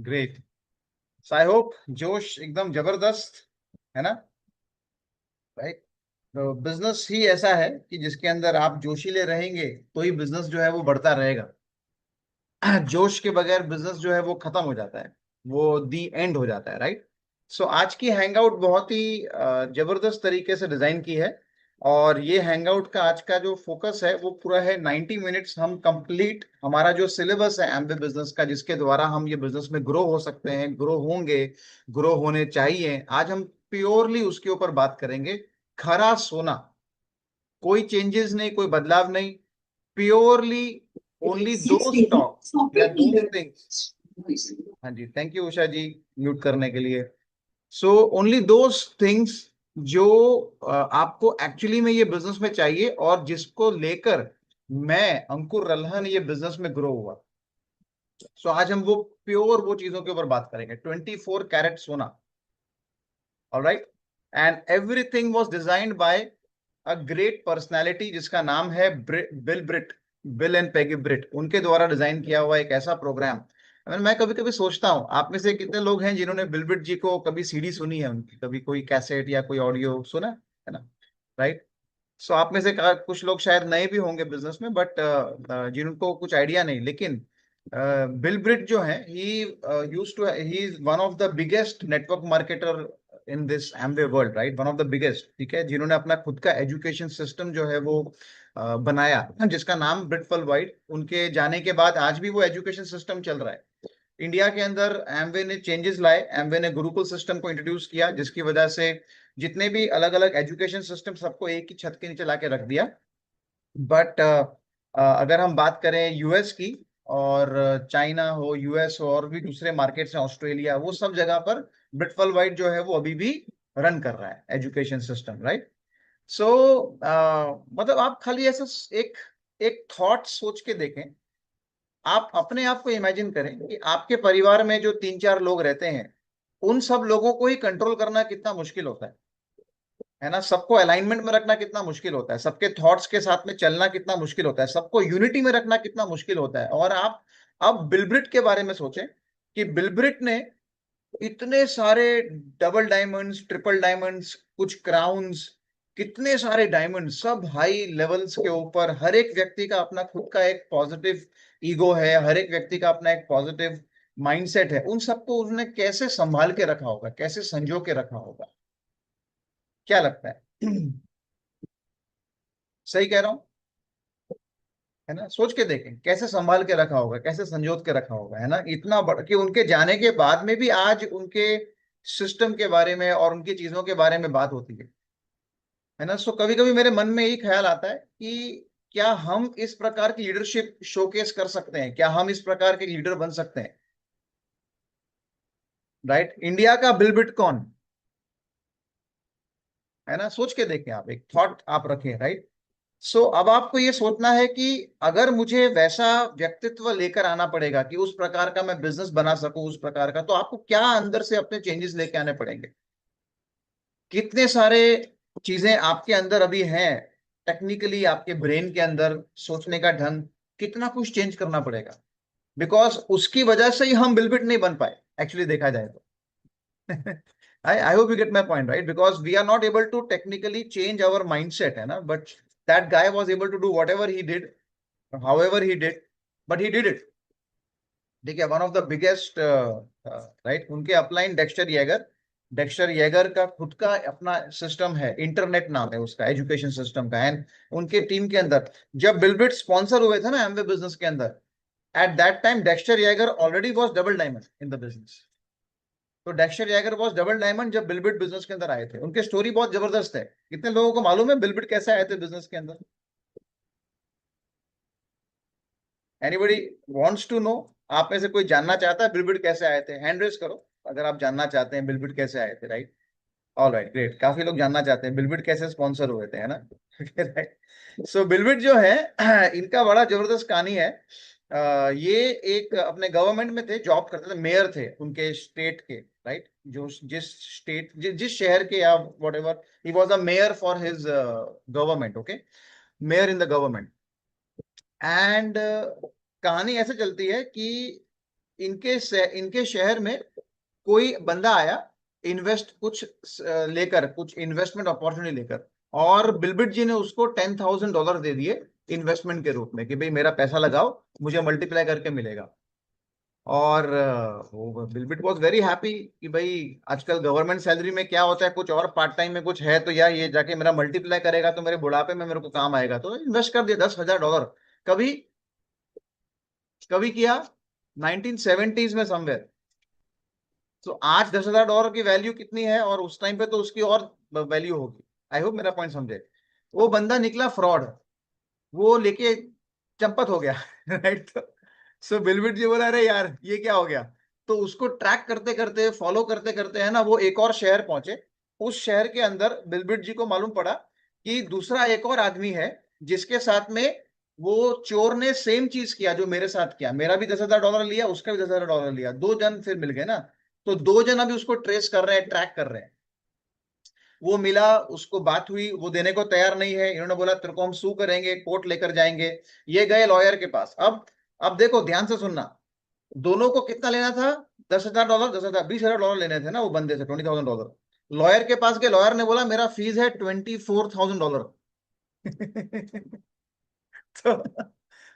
Great. So I hope जोश एकदम जबरदस्त है ना, राइट। तो बिजनेस ही ऐसा है कि जिसके अंदर आप जोशीले रहेंगे तो ही बिजनेस जो है वो बढ़ता रहेगा। जोश के बगैर बिजनेस जो है वो खत्म हो जाता है, वो दी एंड हो जाता है, राइट। सो आज की हैंगआउट बहुत ही जबरदस्त तरीके से डिजाइन की है। और ये हैंगआउट का आज का जो फोकस है वो पूरा है 90 मिनट्स। हम कंप्लीट हमारा जो सिलेबस है एमबी बिजनेस का, जिसके द्वारा हम ये बिजनेस में ग्रो हो सकते हैं, ग्रो होंगे, ग्रो होने चाहिए, आज हम प्योरली उसके ऊपर बात करेंगे। खरा सोना, कोई चेंजेस नहीं, कोई बदलाव नहीं, प्योरली ओनली दो स्टॉक या दो थिंग्स। हाँ जी, thank you Usha ji mute करने के लिए। सो ओनली दोज थिंग्स जो आपको एक्चुअली में ये बिजनेस में चाहिए और जिसको लेकर मैं अंकुर रल्हन ये बिजनेस में ग्रो हुआ। सो आज हम वो प्योर वो चीजों के ऊपर बात करेंगे। 24 कैरेट सोना, alright. And everything was designed bye a great personality जिसका नाम है Bill Britt, bill and Peggy ब्रिट। उनके द्वारा डिजाइन किया हुआ एक ऐसा प्रोग्राम। मैं कभी कभी सोचता हूँ, आप में से कितने लोग हैं जिन्होंने बिल ब्रिट जी को कभी सीडी सुनी है उनकी, कभी कोई कैसेट या कोई ऑडियो सुना है ना, राइट। सो आप में से कुछ लोग शायद नए भी होंगे बिजनेस में, बट जिनको कुछ आइडिया नहीं। लेकिन बिल ब्रिट जो है, he is one of the biggest network marketer in this Amway world, right, one of the biggest, ठीक है, जिन्होंने अपना खुद का एजुकेशन सिस्टम जो है वो बनाया, जिसका नाम ब्रिटफल वाइड। उनके जाने के बाद आज भी वो एजुकेशन सिस्टम चल रहा है इंडिया के अंदर। एमवे ने चेंजेस लाए, एमवे ने गुरुकुल सिस्टम को इंट्रोड्यूस किया, जिसकी वजह से जितने भी अलग अलग एजुकेशन सिस्टम सबको एक ही छत के नीचे लाके रख दिया। बट अगर हम बात करें यूएस की, और चाइना हो, यूएस हो, और भी दूसरे मार्केट्स हैं, ऑस्ट्रेलिया, वो सब जगह पर ब्रिटफल वाइट जो है वो अभी भी रन कर रहा है एजुकेशन सिस्टम, राइट। सो मतलब आप खाली ऐसा एक एक थॉट सोच के देखें। आप अपने आप को इमेजिन करें कि आपके परिवार में जो 3-4 लोग रहते हैं, उन सब लोगों को ही कंट्रोल करना कितना मुश्किल होता है ना। सबको अलाइनमेंट में रखना कितना मुश्किल होता है, सबके थॉट्स के साथ में चलना कितना मुश्किल होता है, सबको यूनिटी में रखना कितना मुश्किल होता है। और आप अब बिलब्रिट के बारे में सोचें कि बिलब्रिट ने इतने सारे डबल डायमंड्स, ट्रिपल डायमंड्स, कुछ क्राउन्स, कितने सारे डायमंड, सब हाई लेवल्स के ऊपर। हर एक व्यक्ति का अपना खुद का एक पॉजिटिव ईगो है, हर एक व्यक्ति का अपना एक पॉजिटिव माइंडसेट है। उन सबको उन्होंने कैसे संभाल के रखा होगा, कैसे संजो के रखा होगा, क्या लगता है? सही कह रहा हूं, है ना? सोच के देखें कैसे संभाल के रखा होगा, कैसे संजोत के रखा होगा, है ना। इतना बड़ा कि उनके जाने के बाद में भी आज उनके सिस्टम के बारे में और उनकी चीजों के बारे में बात होती है ना। सो कभी कभी मेरे मन में यही ख्याल आता है कि क्या हम इस प्रकार की लीडरशिप शोकेस कर सकते हैं, क्या हम इस प्रकार के लीडर बन सकते हैं, राइट। इंडिया का बिल बिटकॉइन, है ना। सोच के देखें, आप एक थॉट आप रखें, राइट। सो अब आपको ये सोचना है कि अगर मुझे वैसा व्यक्तित्व लेकर आना पड़ेगा कि उस प्रकार का मैं बिजनेस बना सकूं, उस प्रकार का, तो आपको क्या अंदर से अपने चेंजेस लेके आने पड़ेंगे। कितने सारे चीजें आपके अंदर अभी हैं, टेक्निकली आपके ब्रेन के अंदर सोचने का ढंग, कितना कुछ चेंज करना पड़ेगा। बिकॉज उसकी वजह से ही हम बिलबिट नहीं बन पाए, एक्चुअली देखा जाए तो। I hope you get my point, right? Because we are not able to technically change our mindset, है ना, but that guy was able to do whatever he did, however he did, but he did it। ठीक है, one of the biggest, right. उनके upline Dexter Yager, Dexter Yager का खुद का अपना system है, इंटरनेट नाम है उसका, एजुकेशन सिस्टम का। एंड उनके टीम के अंदर जब बिलबिट स्पॉन्सर हुए थे ना एमवे बिजनेस के अंदर, at that time Dexter Yager already was double diamond in the business. तो Dexter Yager boss double diamond जब बिलबिट बिजनेस के अंदर आए थे। उनके स्टोरी बहुत जबरदस्त है। कितने लोगों को मालूम है बिलबिट कैसे आए थे बिजनेस के अंदर? Anybody wants to know? आप में से कोई जानना चाहता है बिलबिट कैसे आए थे? हैंड रेस करो अगर आप जानना चाहते हैं बिलबिट कैसे आए थे, राइट। ऑल राइट, ग्रेट, काफी लोग जानना चाहते हैं बिलबिट कैसे स्पॉन्सर हुए थे, है ना। राइट। सो बिलबिट जो है, इनका बड़ा जबरदस्त कहानी है। ये एक अपने गवर्नमेंट में थे, जॉब करते थे, मेयर थे उनके स्टेट के, राइट। जो जिस स्टेट जिस शहर के या what ever, he was a mayor for his government, okay, mayor in the government. And कहानी ऐसे चलती है कि इनके शहर में कोई बंदा आया, लेकर, कुछ इन्वेस्टमेंट अपॉर्चुनिटी लेकर, और बिलबिट जी ने उसको $10,000 दे दिए इन्वेस्टमेंट के रूप में कि भाई मेरा पैसा लगाओ, मुझे मल्टीप्लाई करके मिलेगा। और वो बिलबिट वॉज वेरी हैप्पी कि भाई आजकल गवर्नमेंट सैलरी में क्या होता है, कुछ और पार्ट टाइम में कुछ है तो यार ये जाके मेरा मल्टीप्लाई करेगा तो मेरे बुढ़ापे में मेरे को काम आएगा, तो इन्वेस्ट कर दिया $10,000। कभी कभी किया 1970s में समवेयर। तो आज $10,000 की वैल्यू कितनी है, और उस टाइम पे तो उसकी और वैल्यू होगी। आई होप मेरा पॉइंट समझे। वो बंदा निकला फ्रॉड, वो लेके चंपत हो गया राइट। सो बिलबिट जी बोला अरे यार ये क्या हो गया। तो उसको ट्रैक करते करते, फॉलो करते करते, है ना, वो एक और शहर पहुंचे। उस शहर के अंदर बिलबिट जी को मालूम पड़ा कि दूसरा एक और आदमी है जिसके साथ में वो चोर ने सेम चीज किया जो मेरे साथ किया, मेरा भी $10,000 लिया, उसका भी $10,000 लिया, दो जन फिर मिल गए ना। तो दो जन अभी उसको ट्रेस कर रहे हैं, ट्रैक कर रहे हैं। वो मिला, उसको बात हुई, वो देने को तैयार नहीं है, इन्होंने बोला तेरे को हम सू करेंगे, कोर्ट लेकर जाएंगे। ये गए लॉयर के पास। अब देखो ध्यान से सुनना, दोनों को कितना लेना था? $10,000, 10,000, $20,000 लेने थे ना वो बंदे से, $20,000। लॉयर के पास गए, लॉयर ने बोला मेरा फीस है $24,000। तो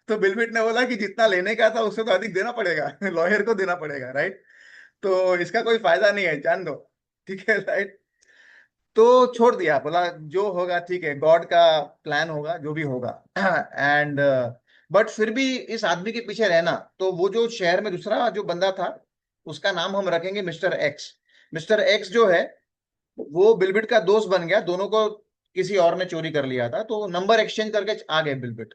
तो बिलबिट ने बोला कि जितना लेने का था उससे तो अधिक देना पड़ेगा, लॉयर को देना पड़ेगा, राइट। तो इसका कोई फायदा नहीं है, जान दो। ठीक है, राइट। तो छोड़ दिया, बोला जो होगा ठीक है, गॉड का प्लान होगा जो भी होगा। एंड बट फिर भी इस आदमी के पीछे रहना, तो वो जो शहर में दूसरा जो बंदा था, उसका नाम हम रखेंगे मिस्टर एक्स। मिस्टर एक्स जो है वो बिलबिट का दोस्त बन गया, दोनों को किसी और ने चोरी कर लिया था, तो नंबर एक्सचेंज करके आ गए बिलबिट।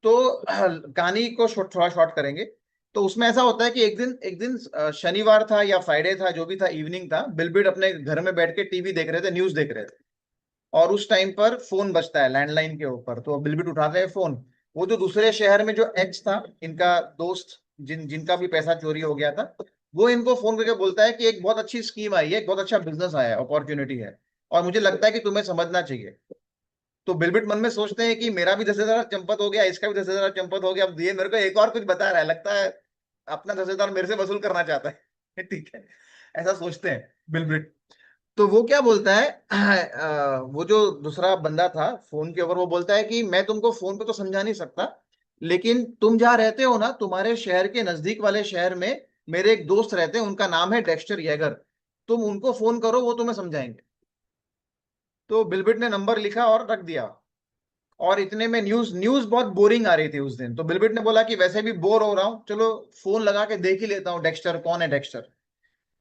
तो कहानी को थोड़ा शॉर्ट करेंगे। तो उसमें ऐसा होता है कि एक दिन शनिवार था या फ्राइडे था, जो भी था, इवनिंग था, बिलबिट अपने घर में बैठ के टीवी देख रहे थे, न्यूज देख रहे थे। और उस टाइम पर फोन बजता है लैंडलाइन के ऊपर, तो बिलबिट उठाते हैं फोन। वो जो दूसरे शहर में जो एक्स था, इनका दोस्त, जिनका भी पैसा चोरी हो गया था, वो इनको फोन करके बोलता है कि एक बहुत अच्छी स्कीम आई है, एक बहुत अच्छा बिजनेस आया है, अपॉर्चुनिटी है, और मुझे लगता है कि तुम्हें समझना चाहिए। तो बिलबिट मन में सोचते हैं कि मेरा भी 10,000 चंपत हो गया, इसका भी 10,000 चंपत हो गया, अब ये मेरे को एक और कुछ बता रहा है, लगता है अपना 10,000 मेरे से वसूल करना चाहता है। ठीक है, ऐसा सोचते हैं बिलबिट। तो वो क्या बोलता है, वो जो दूसरा बंदा था फोन के ऊपर, वो बोलता है कि मैं तुमको फोन पे तो समझा नहीं सकता, लेकिन तुम जहाँ रहते हो ना, तुम्हारे शहर के नजदीक वाले शहर में मेरे एक दोस्त रहते हैं, उनका नाम है डेक्स्टर येगर, तुम उनको फोन करो, वो तुम्हें समझाएंगे। तो बिलबिट ने नंबर लिखा और रख दिया। और इतने में न्यूज न्यूज बहुत बोरिंग आ रही थी उस दिन, तो बिलबिट ने बोला कि वैसे भी बोर हो रहा हूँ, चलो फोन लगा के देख ही लेता हूँ डेक्स्टर कौन है, डेक्स्टर।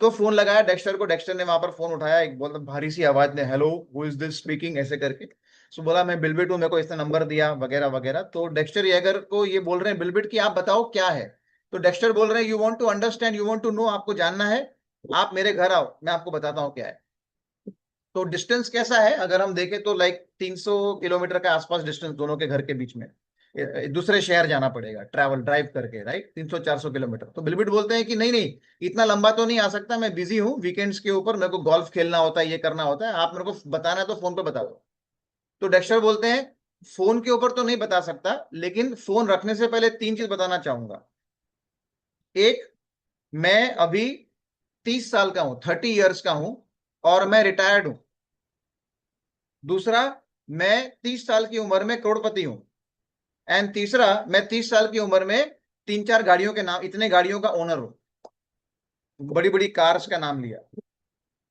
तो फोन लगाया डेक्स्टर को, डेक्स्टर ने वहां पर फोन उठाया, एक बहुत भारी सी आवाज ने, hello who is this speaking, ऐसे करके। सो बोला मैं बिलबिट हूँ, मेरे को इसने नंबर दिया, वगैरह वगैरह। तो डेक्स्टर येगर को ये बोल रहे हैं बिलबिट कि आप बताओ क्या है। तो डेक्स्टर बोल रहे हैं, you want to understand, you want to know, आपको जानना है, आप मेरे घर आओ, मैं आपको बताता हूँ क्या है। तो डिस्टेंस कैसा है अगर हम देखें तो लाइक 300 किलोमीटर के आसपास डिस्टेंस दोनों के घर के बीच में। दूसरे शहर जाना पड़ेगा, ट्रैवल ड्राइव करके, राइट, 300-400 किलोमीटर। तो बिलबिट बोलते हैं कि नहीं नहीं, इतना लंबा तो नहीं आ सकता, मैं बिजी हूँ वीकेंड्स के ऊपर, मेरे को गोल्फ खेलना होता है, ये करना होता है, आप मेरे को बताना है तो फोन पे बता दो। तो डेक्स्टर बोलते हैं फोन के ऊपर तो नहीं बता सकता, लेकिन फोन रखने से पहले तीन चीज बताना चाहूंगा। एक, मैं अभी 30 साल का हूं, 30 ईयर्स का हूं, और मैं रिटायर्ड हूं। दूसरा, मैं 30 साल की उम्र में करोड़पति हूं। एंड तीसरा, मैं 30 साल की उम्र में तीन चार गाड़ियों के नाम, इतने गाड़ियों का ओनर हूं, बड़ी बड़ी कार्स का नाम लिया।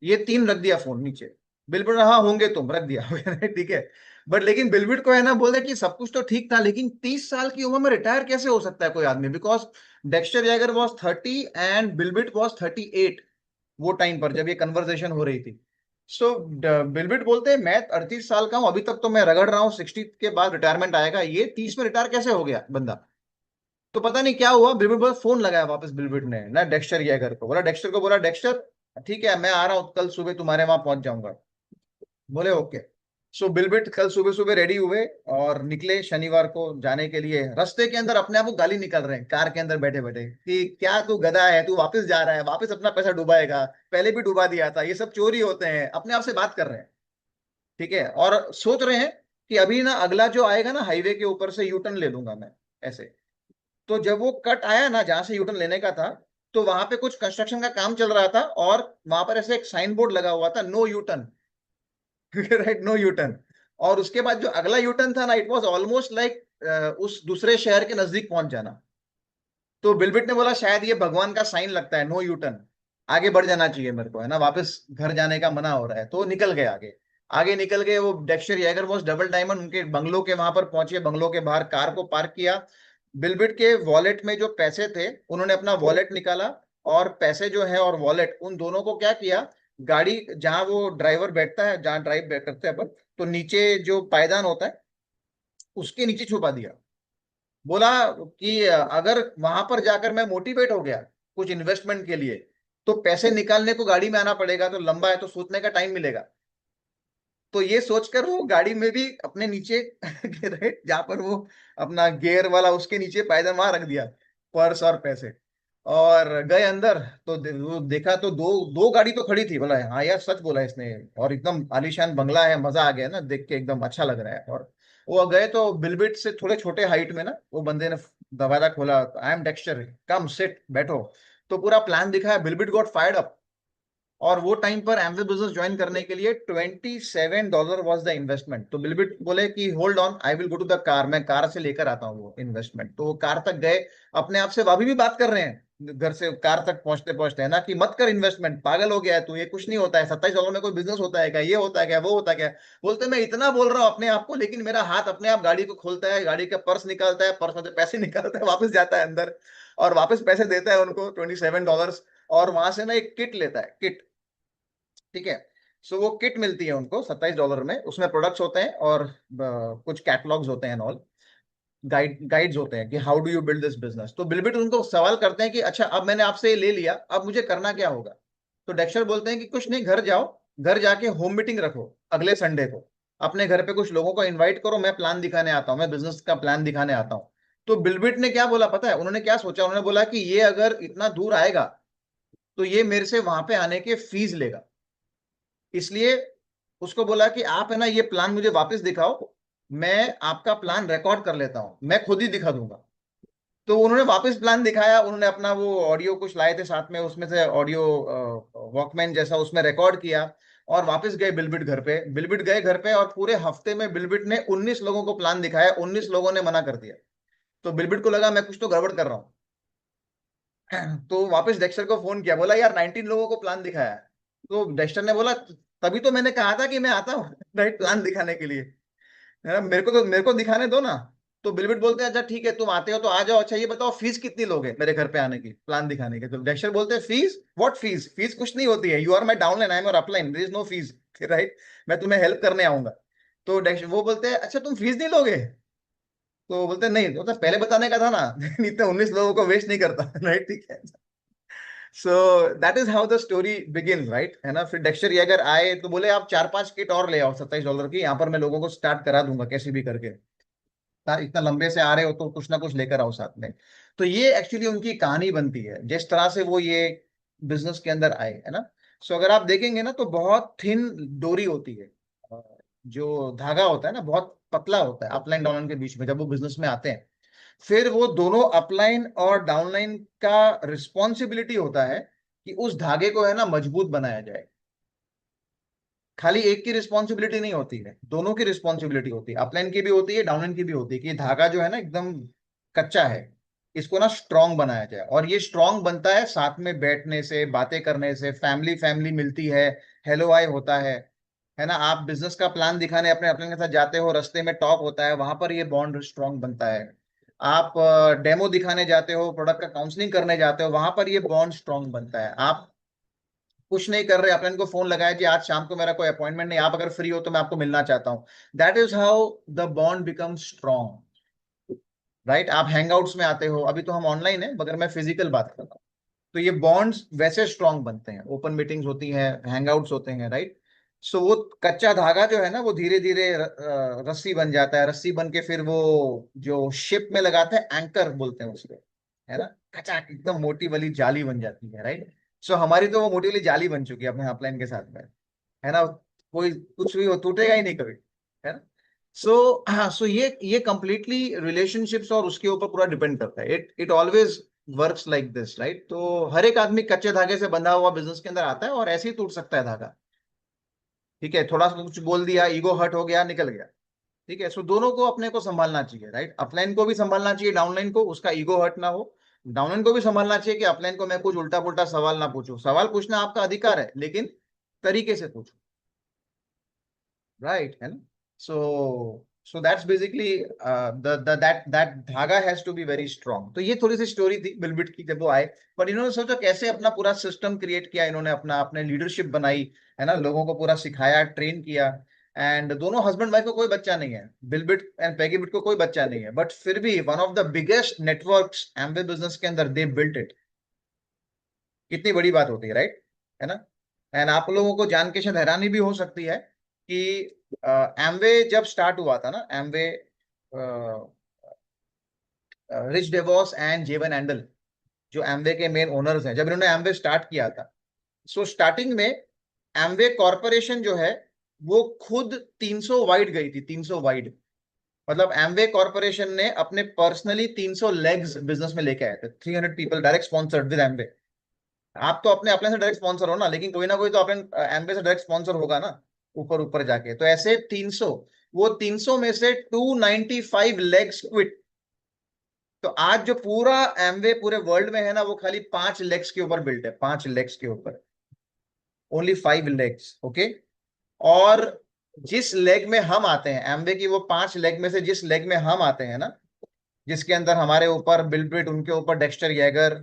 ये तीन रख दिया फोन नीचे। बिलबिट हाँ होंगे तुम, रख दिया। ठीक है। बट लेकिन बिलबिट को है ना, बोले कि सब कुछ तो ठीक था, लेकिन 30 साल की उम्र में रिटायर कैसे हो सकता है कोई आदमी, because Dexter Yager was 30 and Bill Britt was 38 वो टाइम पर जब ये कन्वर्सेशन हो रही थी। सो बिलबिट बोलते हैं मैं 38 साल का हूं, अभी तक तो मैं रगड़ रहा हूँ, 60 के बाद रिटायरमेंट आएगा, ये 30 में रिटायर कैसे हो गया बंदा। तो पता नहीं क्या हुआ, बिलबिट बोला, फोन लगाया वापस बिलबिट ने ना डेक्स्टर ये घर को, बोला डेक्स्टर को, बोला डेक्स्टर ठीक है मैं आ रहा हूँ, कल सुबह तुम्हारे वहां पहुंच जाऊंगा। बोले ओके। सो बिलबिट कल सुबह सुबह रेडी हुए और निकले शनिवार को जाने के लिए। रास्ते के अंदर अपने आप को गाली निकल रहे हैं कार के अंदर बैठे बैठे कि क्या तू गधा है, तू वापस जा रहा है, वापस अपना पैसा डुबाएगा, पहले भी डुबा दिया था, ये सब चोरी होते हैं, अपने आप से बात कर रहे हैं। ठीक है, और सोच रहे हैं कि अभी ना अगला जो आएगा ना हाईवे के ऊपर से यू टर्न ले लूंगा मैं, ऐसे। तो जब वो कट आया ना जहां से यूटर्न लेने का था, तो वहां पे कुछ कंस्ट्रक्शन का काम चल रहा था, और वहां पर ऐसे एक साइन बोर्ड लगा हुआ था, no U turn. Right, no U turn. और उसके बाद जो अगला यूटर्न था ना, इट वाज ऑलमोस्ट लाइक उस दूसरे शहर के नजदीक पहुंच जाना। तो बिलबिट ने बोला शायद ये भगवान का साइन लगता है, नो यूटर्न, आगे बढ़ जाना चाहिए मेरे को, है ना, वापस घर जाने का मना हो रहा है। तो वो निकल गए आगे। आगे निकल गए, वो Dexter Yager boss double diamond उनके बंगलों के वहां पर पहुंचे, बंगलों के बाहर कार को पार्क किया। बिलबिट के वॉलेट में जो पैसे थे, उन्होंने अपना वॉलेट निकाला, और पैसे जो है और वॉलेट, उन दोनों को क्या किया, गाड़ी जहां वो ड्राइवर बैठता है, जहां ड्राइव करते हैं अपन, तो नीचे जो पायदान होता है उसके नीचे छुपा दिया। बोला कि अगर वहां पर जाकर मैं मोटिवेट हो गया कुछ इन्वेस्टमेंट के लिए, तो पैसे निकालने को गाड़ी में आना पड़ेगा, तो लंबा है तो सोचने का टाइम मिलेगा। तो ये सोचकर वो गाड़ी में भी अपने नीचे राइट, जहां पर वो अपना गियर वाला, उसके नीचे पायदान वहां रख दिया, पर्स और पैसे। और गए अंदर, तो वो देखा तो दो दो गाड़ी तो खड़ी थी। बोला हाँ यार, सच बोला इसने, और एकदम आलीशान बंगला है, मजा आ गया ना देख के, एकदम अच्छा लग रहा है। और वो गए तो बिलबिट से थोड़े छोटे हाइट में ना, वो बंदे ने दरवाजा खोला, I am Dexter, come sit, बैठो। तो पूरा प्लान दिखाया, बिलबिट गॉट फायर्ड अप। और वो टाइम पर एमवे बिजनेस ज्वाइन करने के लिए $27 वॉज द इन्वेस्टमेंट। तो बिलबिट बोले कि hold on, I will go to the car, मैं कार से लेकर आता हूँ वो इन्वेस्टमेंट। तो वो कार तक गए, अपने आप से अभी भी बात कर रहे हैं घर से कार तक पहुंचते पहुंचते, है ना, कि मत कर इन्वेस्टमेंट, पागल हो गया है तू, ये कुछ नहीं होता है, $27 में कोई बिजनेस होता है क्या, ये होता है क्या, वो होता है क्या। बोलते मैं इतना बोल रहा हूँ अपने आप को, लेकिन मेरा हाथ अपने आप गाड़ी को खोलता है, गाड़ी का पर्स निकालता है, पर्स में से पैसे निकालता है, वापस जाता है अंदर, और वापस पैसे देता है उनको, $27। और वहां से ना एक किट लेता है, किट, ठीक है। सो वो किट मिलती है उनको $27 में, उसमें प्रोडक्ट्स होते हैं, और कुछ कैटलॉग्स होते हैं ऑल, गाइड्स होते हैं कि how do you build this business. तो बिलबिट उनको सवाल करते हैं कि अच्छा, अब मैंने आपसे ये ले लिया, अब मुझे करना क्या होगा। तो डेक्स्टर बोलते हैं कि कुछ नहीं, घर जाओ, घर जाके होम मीटिंग रखो अगले संडे को, अपने घर पे कुछ लोगों को इनवाइट करो, मैं प्लान दिखाने आता हूँ, मैं बिजनेस का प्लान दिखाने आता हूँ। तो बिलबिट ने क्या बोला पता है, उन्होंने क्या सोचा, उन्होंने बोला कि ये अगर इतना दूर आएगा, तो ये मेरे से वहां पे आने के फीस लेगा। इसलिए उसको बोला कि आप, है ना, ये प्लान मुझे वापस दिखाओ, मैं आपका प्लान रिकॉर्ड कर लेता हूं, मैं खुद ही दिखा दूंगा। तो उन्होंने वापस प्लान दिखाया, उन्होंने अपना वो ऑडियो कुछ लाए थे साथ में, उसमें से ऑडियो वॉकमैन जैसा, उसमें रिकॉर्ड किया। और वापस गए बिलबिट घर पे, बिलबिट गए घर पे, और पूरे हफ्ते में बिलबिट ने 19 लोगों को प्लान दिखाया, 19 लोगों ने मना कर दिया। तो बिलबिट को लगा मैं कुछ तो गड़बड़ कर रहा हूँ। तो वापस डेक्स्टर को फोन किया, बोला यार 19 लोगों को प्लान दिखाया है। तो डेक्स्टर ने बोला तभी तो मैंने कहा था कि मैं आता हूँ राइट, प्लान दिखाने के लिए, है ना, मेरे को दिखाने दो ना। तो बिलबिट बोलते हैं अच्छा ठीक है, तुम आते हो तो आ जाओ, अच्छा ये बताओ फीस कितनी लोगे मेरे घर पे आने की, प्लान दिखाने की। तो डेक्स्टर बोलते हैं फीस, व्हाट फीस, फीस कुछ नहीं होती है, you are my downline, I am your upline, there is no fees, right, मैं तुम्हें हेल्प करने आऊंगा। तो वो बोलते हैं अच्छा तुम फीस नहीं लोगे। तो बोलते हैं नहीं, तो पहले बताने का था ना, नहीं तो 19 लोगों को वेस्ट नहीं करता, राइट, ठीक है। So that is how the story begin, right, है ना। फिर डेक्स्टर ये अगर आए तो बोले आप 4-5 किट और ले आओ $27 की, यहाँ पर मैं लोगों को स्टार्ट करा दूंगा कैसे भी करके, इतना लंबे से आ रहे हो तो कुछ ना कुछ लेकर आओ साथ में। तो ये एक्चुअली उनकी कहानी बनती है, जिस तरह से वो ये बिजनेस के अंदर आए, है ना। सो अगर आप देखेंगे ना, तो बहुत थिन डोरी होती है, जो धागा होता है ना, बहुत पतला होता है अपलाइन डाउनलाइन के बीच में, जब वो बिजनेस में आते हैं। फिर वो दोनों अपलाइन और डाउनलाइन का रिस्पॉन्सिबिलिटी होता है कि उस धागे को, है ना, मजबूत बनाया जाए। खाली एक की रिस्पॉन्सिबिलिटी नहीं होती है, दोनों की रिस्पॉन्सिबिलिटी होती है, अपलाइन की भी होती है, डाउनलाइन की भी होती है, कि ये धागा जो है ना एकदम कच्चा है, इसको ना स्ट्रांग बनाया जाए। और ये स्ट्रांग बनता है साथ में बैठने से, बातें करने से, फैमिली फैमिली मिलती है, हेलो हाय होता है ना। आप बिजनेस का प्लान दिखाने अपने अपने के साथ जाते हो, रास्ते में टॉक होता है, वहां पर ये बॉन्ड स्ट्रांग बनता है। आप डेमो दिखाने जाते हो, प्रोडक्ट का काउंसलिंग करने जाते हो, वहां पर ये बॉन्ड स्ट्रांग बनता है। आप कुछ नहीं कर रहे, आपने इनको फोन लगाया कि आज शाम को मेरा कोई अपॉइंटमेंट नहीं, आप अगर फ्री हो तो मैं आपको मिलना चाहता हूँ, that is how the bond become strong, right. आप हैंगआउट्स में आते हो, अभी तो हम ऑनलाइन है, मगर मैं फिजिकल बात कर रहा हूँ। तो ये बॉन्ड्स वैसे स्ट्रांग बनते हैं, ओपन मीटिंग्स होती हैं, हैंगआउट्स होते हैं, राइट। सो वो कच्चा धागा जो है ना, वो धीरे धीरे रस्सी बन जाता है, रस्सी बन के फिर वो जो शिप में लगाते हैं, एंकर बोलते हैं उसको, है ना, कच्चा एकदम मोटी वाली जाली बन जाती है, राइट। सो हमारी तो वो मोटी वाली जाली बन चुकी है अपने अपलाइन के साथ में, है ना, कोई कुछ भी हो टूटेगा ही नहीं कभी, है ना। सो ये कंप्लीटली रिलेशनशिप्स और उसके ऊपर पूरा डिपेंड करता है. It always works like this, right. तो हर एक आदमी कच्चे धागे से बंधा हुआ बिजनेस के अंदर आता है और ऐसे ही टूट सकता है धागा. ठीक है, थोड़ा सा कुछ बोल दिया, ईगो हर्ट हो गया, निकल गया. ठीक है, सो दोनों को अपने को संभालना चाहिए, राइट. अपलाइन को भी संभालना चाहिए, डाउनलाइन को, उसका ईगो हर्ट ना हो. डाउनलाइन को भी संभालना चाहिए कि अपलाइन को मैं कुछ उल्टा पुल्टा सवाल ना पूछूं. सवाल पूछना आपका अधिकार है, लेकिन तरीके से पूछो, राइट, है ना. सो दैट्स बेसिकली दैट धागा has to be very strong. तो ये थोड़ी सी स्टोरी थी बिलबिट की जब वो आए. पर इन्होंने सोचा कैसे अपना पूरा सिस्टम क्रिएट किया, इन्होंने अपना अपने लीडरशिप बनाई, है ना, लोगों को पूरा सिखाया, ट्रेन किया. एंड दोनों हस्बैंड वाइफ को कोई बच्चा नहीं है, बिलबिट एंड पैगीबिट को कोई बच्चा नहीं है, बट फिर भी one of the biggest networks Amway business के अंदर दे बिल्ट इट. कितनी बड़ी बात होती है, राइट, है ना. एंड आप लोगों को जान के शायद हैरानी भी हो सकती है कि एमवे जब स्टार्ट हुआ था ना, Amway, Rich DeVos and Jay Van Andel, जो एमवे के मेन ओनर्स हैं, जब इन्होंने एमवे स्टार्ट किया था, सो स्टार्टिंग में एमवे कॉरपोरेशन जो है वो खुद 300 वाइड गई थी, 300 वाइड. मतलब एमवे कॉरपोरेशन ने अपने पर्सनली 300 लेग्स बिजनेस में लेके आए थे, 300 people direct sponsored with Amway. आप तो अपने अपने से डायरेक्ट स्पॉन्सर हो ना, लेकिन कोई ना कोई तो अपने एमवे से डायरेक्ट स्पॉन्सर होगा ना, ऊपर ऊपर जाके. तो ऐसे 300, वो 300 में से 295 लेग्स क्विट. तो आज जो पूरा एमवे पूरे वर्ल्ड में है ना, वो खाली 5 लेग्स के ऊपर बिल्ट है, 5 लेग्स के ऊपर, ओनली 5 लेग्स. ओके. और जिस लेग में हम आते हैं, एमवे की वो 5 लेग में से जिस लेग में हम आते हैं ना, जिसके अंदर हमारे ऊपर बिलब्रिट, उनके ऊपर Dexter Yager,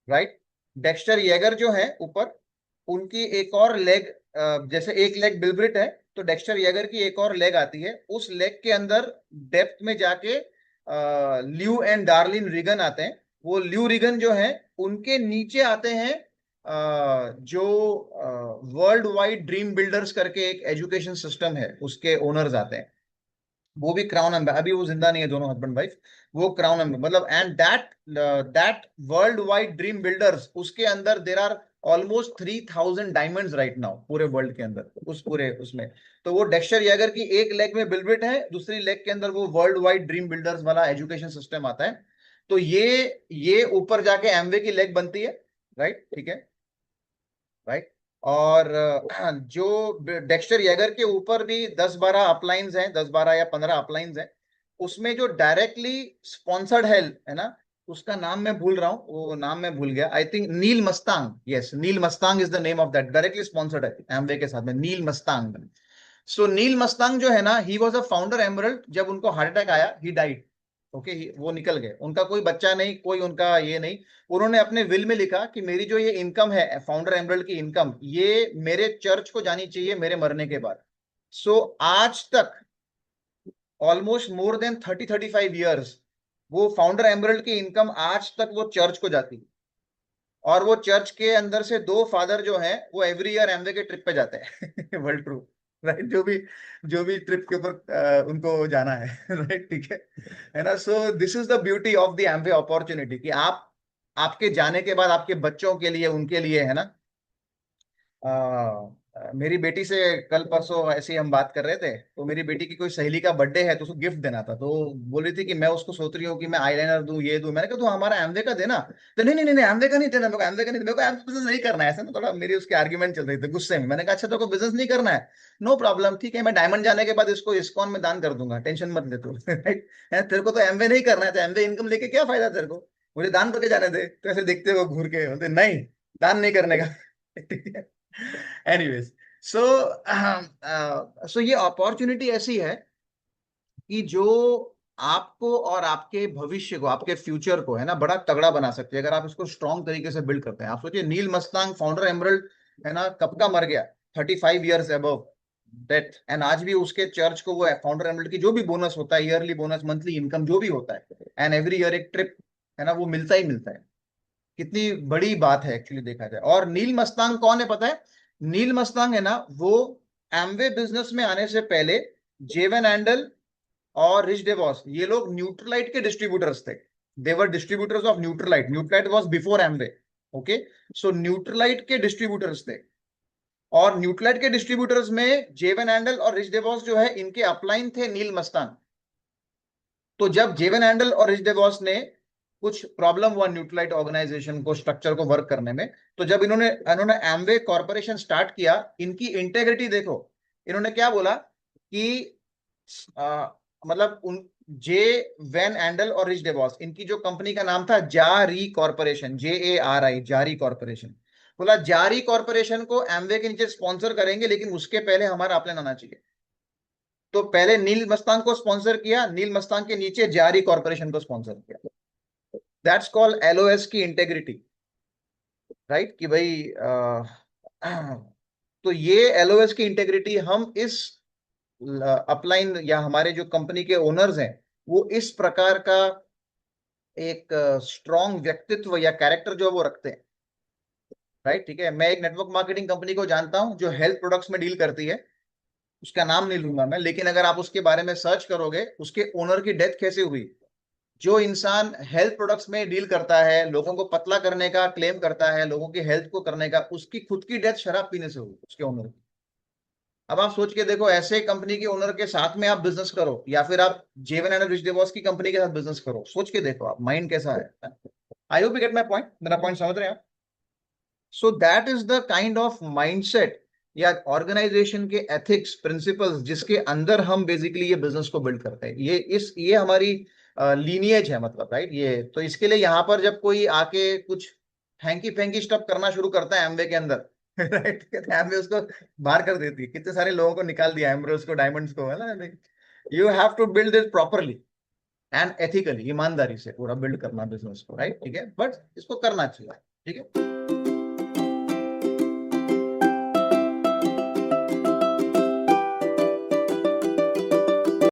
right. Dexter Yager जो है ऊपर, उनकी एक और लेग, जैसे एक लेग बिलब्रिट है, तो डेक्स्टर येगर की एक और लेग आती है. उस लेग के अंदर डेप्थ में जाके ल्यू एंड डार्लिन रिगन आते हैं. वो ल्यू रिगन जो है, उनके नीचे आते हैं जो वर्ल्ड वाइड ड्रीम बिल्डर्स करके एक एजुकेशन सिस्टम है, उसके ओनर्स आते हैं. वो भी क्राउन एम्बेसडर, अभी वो जिंदा नहीं है, दोनों हस्बैंड वाइफ. वो क्राउन एम्बेसडर मतलब, and that world wide dream builders, उसके अंदर there are almost 3000 diamonds right now पूरे वर्ल्ड के अंदर, उस पूरे उसमें. तो वो डेक्स्टर येगर की एक लेग में बिलबिट है, दूसरी लेग के अंदर वो वर्ल्ड वाइड ड्रीम बिल्डर्स वाला एजुकेशन सिस्टम आता है. तो ये ऊपर जाके एमवे की लेग बनती है, राइट, ठीक है, राइट. और जो डेक्स्टर येगर के ऊपर भी 10-12 अपलाइंस हैं, 10-12 या 15 अपलाइंस हैं. उसमें जो डायरेक्टली स्पॉन्सर्ड है ना, उसका नाम मैं भूल रहा हूँ, वो नाम मैं भूल गया. I think Neil Mustang, yes, Neil Mustang is the name of that, directly sponsored है एमवे के साथ में, नील मस्तांग. सो नील मस्तांग जो है ना, he was a founder emerald. जब उनको हार्ट अटैक आया, ही डाइड. ओके, वो निकल गए, उनका कोई बच्चा नहीं, कोई उनका ये नहीं. उन्होंने अपने विल में लिखा कि मेरी जो ये इनकम है, फाउंडर एमरल्ड की इनकम, ये मेरे चर्च को जानी चाहिए मेरे मरने के बाद. सो आज तक ऑलमोस्ट मोर देन 30-35 ईयर्स, वो फाउंडर एमरल्ड की इनकम आज तक वो चर्च को जाती है. और वो चर्च के अंदर से 2 फादर जो हैं, वो एवरी ईयर एमवे के ट्रिप पे जाते हैं. World true, right. जो भी ट्रिप के ऊपर उनको जाना है. राइट, ठीक है ना. So this is the beauty of the Amway opportunity, कि आप, आपके जाने के बाद आपके बच्चों के लिए, उनके लिए, है ना. मेरी बेटी से कल परसों ऐसे ही हम बात कर रहे थे, तो मेरी बेटी की कोई सहेली का बर्थडे है, तो उसको गिफ्ट देना था. तो बोल रही थी कि मैं उसको सोच रही हूँ कि मैं आईलाइनर दूं, ये दूं. मैंने कहा तू हमारा एमवे का देना. तो नहीं नहीं नहीं, एमवे का नहीं देना, मेरे को एमवे का नहीं, मेरे को एमवे बिजनेस नहीं करना है. ऐसा ना, थोड़ा मेरी उसकी आर्ग्यूमेंट चल रही थी गुस्से में. मैंने कहा अच्छा, तो बिजनेस नहीं करना है, नो प्रॉब्लम, ठीक है, मैं डायमंड जाने के बाद इसको इस्कॉन में दान कर दूंगा, टेंशन मत ले तू. राइट. तेरे को तो एमवे नहीं करना है, तो एमवे इनकम लेके क्या फायदा तेरे को, मुझे दान करके जाने दे. तो ऐसे देखते हुए घूर के बोलते नहीं, दान नहीं करने का. ठीक है. एनीवेज, सो सो ये अपॉर्चुनिटी ऐसी है कि जो आपको और आपके भविष्य को, आपके फ्यूचर को, है ना, बड़ा तगड़ा बना सकती है, अगर आप इसको स्ट्रॉन्ग तरीके से बिल्ड करते हैं. आप सोचिए, नील मस्तांग फाउंडर एमरल्ड, है ना, कब का मर गया, 35 ईयर्स अबव डेथ. एंड आज भी उसके चर्च को वो फाउंडर एमरल्ड की जो भी बोनस होता है, ईयरली बोनस, मंथली इनकम जो भी होता है, एंड एवरी ईयर एक ट्रिप, है ना, वो मिलता ही मिलता है. कितनी बड़ी बात है एक्चुअली देखा जाए. और नील मस्तांग कौन है पता है? नील मस्तांग है ना, वो एमवे बिजनेस में आने से पहले जेवन एंडल और रिच डेवॉस, ये लोग न्यूट्रलाइट के डिस्ट्रीब्यूटर्स थे. They were distributors of Nutrilite. Nutrilite was before Amway. Okay. So Nutrilite के डिस्ट्रीब्यूटर्स थे. और न्यूट्रालाइट के डिस्ट्रीब्यूटर्स में जेवन एंडल और रिच डेवॉस जो है इनके अपलाइन थे नील मस्तान। तो जब जेवन एंडल और रिच डेवॉस ने कुछ प्रॉब्लम हुआ न्यूट्रालाइट ऑर्गेनाइजेशन को स्ट्रक्चर को वर्क करने में, तो जब इन्होंने इन्होंने एमवे कॉर्पोरेशन स्टार्ट किया, इनकी इंटेग्रिटी देखो। इन्होंने क्या बोला कि मतलब उन जे वेन एंडल और रिच डेवॉस इनकी जो कंपनी का नाम था जारी कॉर्पोरेशन, JARI, जारी कॉर्पोरेशन। बोला जारी कॉर्पोरेशन को एमवे के नीचे स्पॉन्सर करेंगे, लेकिन उसके पहले हमारा अपलाइन आना चाहिए। तो पहले नील मस्तान को स्पॉन्सर किया, नील मस्तान के नीचे जारी कॉर्पोरेशन को स्पॉन्सर किया। दैट्स कॉल्ड LOS की इंटेग्रिटी, राइट? कि भाई तो ये LOS की इंटेग्रिटी हम इस अपलाइन या हमारे जो कंपनी के ओनर्स हैं वो इस प्रकार का एक स्ट्रॉन्ग व्यक्तित्व या कैरेक्टर जो वो रखते हैं, राइट? ठीक है, मैं एक नेटवर्क मार्केटिंग कंपनी को जानता हूं जो हेल्थ प्रोडक्ट्स में डील करती है, उसका नाम नहीं लूंगा मैं, लेकिन अगर आप उसके बारे में सर्च करोगे उसके ओनर की डेथ कैसे हुई। जो इंसान हेल्थ प्रोडक्ट्स में डील करता है, लोगों को पतला करने का क्लेम करता है, लोगों की हेल्थ को करने का, उसकी खुद की डेथ शराब पीने से हुई, उसके ओनर की। अब आप सोच के देखो, ऐसे कंपनी के ओनर के साथ में आप बिजनेस करो या फिर आप जेवन एंड रिच डेवॉस की कंपनी के साथ बिजनेस करो, सोच के देखो आप माइंड कैसा है। I hope you get my point, मेरा पॉइंट समझ रहे हैं आप? So that is the kind of mindset या ऑर्गेनाइजेशन के एथिक्स प्रिंसिपल्स जिसके अंदर हम बेसिकली ये बिजनेस को बिल्ड करते हैं। ये हमारी लीनियज है, मतलब, राइट? ये तो इसके लिए यहाँ पर जब कोई आके कुछ हैंकी फैंकी स्टफ करना शुरू करता है एमवे के अंदर राइट, एमवे उसको बाहर कर देती है। कितने सारे लोगों को निकाल दिया एमब्रोस को, डायमंड्स को, है ना? You have to build it properly and ethically, ईमानदारी से पूरा बिल्ड करना बिजनेस को, राइट? ठीक है, बट इसको करना चाहिए, ठीक है।